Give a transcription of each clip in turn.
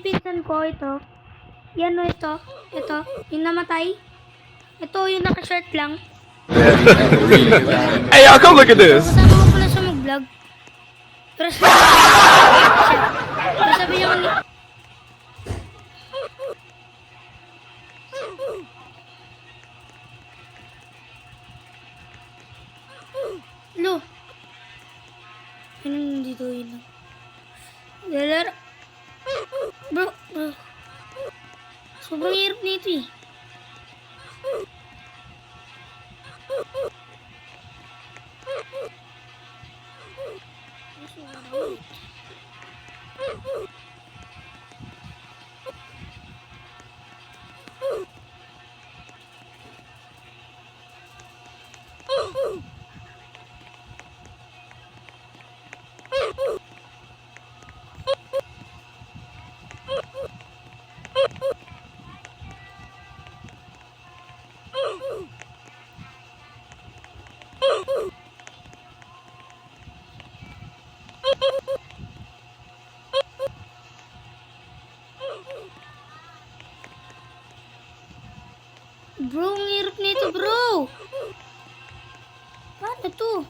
pinsan ko, ito. Yan o, ito. Ito, yung namatay. Ito, yung naka-shirt lang. Hey, y'all, come look at this. Kasama ko pala siya mag-vlog. Pero sabi niya kanina. Lo. Ano dito yun? Lalaro. Bro. Sobrang hirap nito eh. Bro, ang hirap nito, bro. Paano to?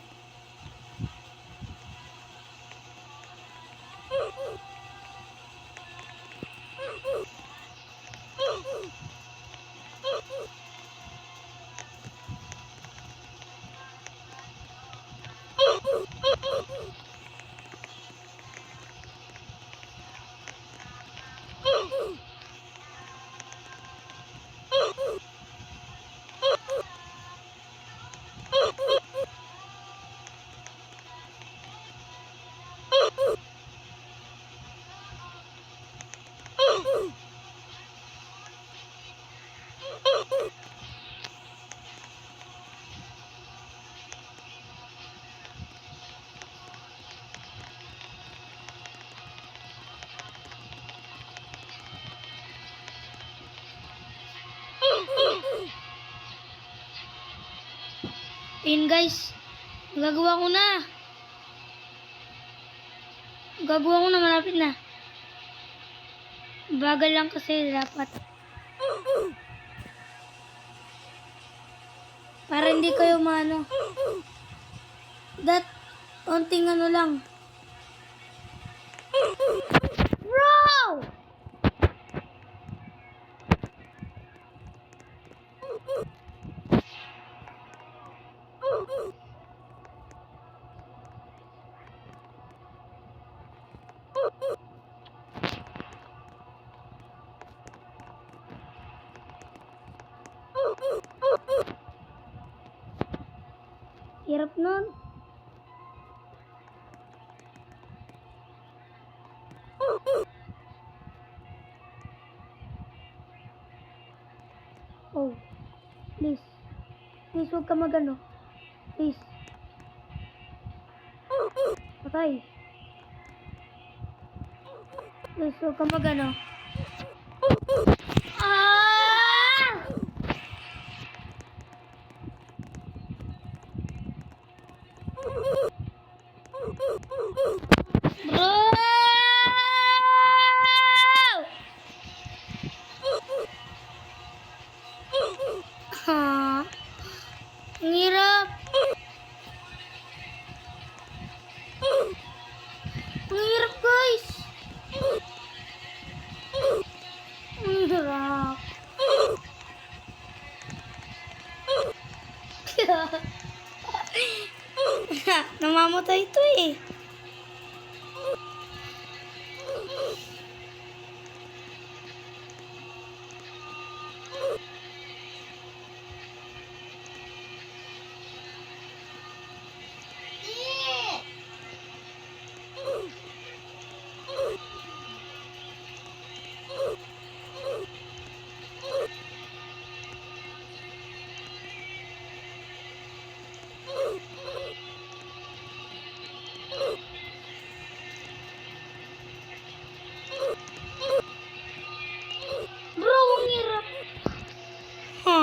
Ayun guys, gagawa ko na. Gagawa ko na, malapit na. Bagal lang kasi dapat. Para hindi kayo maano. Konting ano lang. Bro! Hirap nun. Oh, please. Please, huwag ka magano. Please. Patay. Please, huwag ka magano. Ah! Bro! Ha? Ang hirap. Ang hirap, guys. Ang hirap. Namamatay ito eh. Bro, ang hirap. Ha?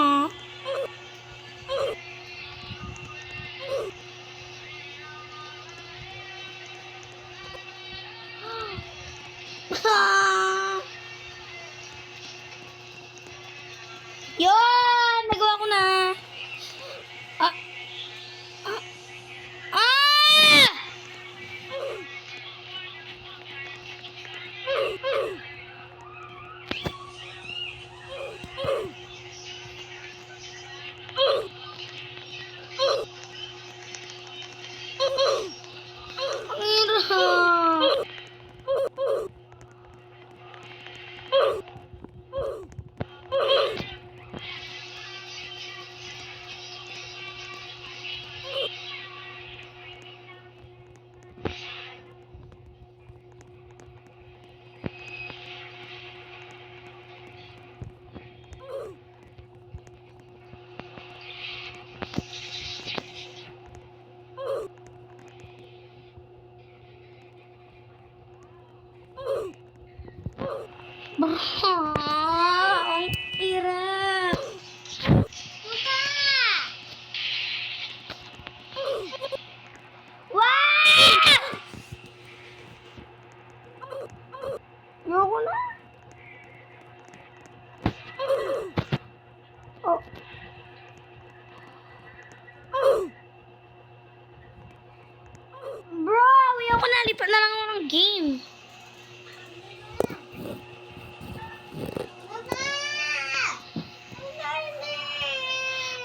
Ako nalipat na lang ako ng game.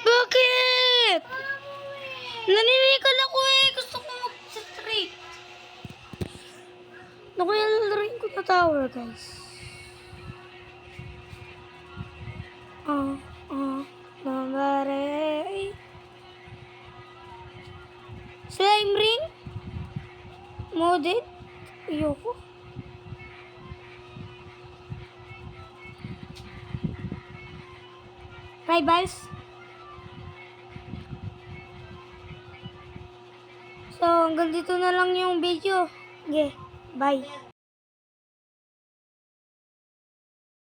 Bakit? Naninigal ako eh. Gusto ko mag-straight. Naku, yan lalaroin ko na tower, guys. Nabare. Slime ring? Modded? Ayoko. Rivals? So, hanggang dito na lang yung video. Okay, bye.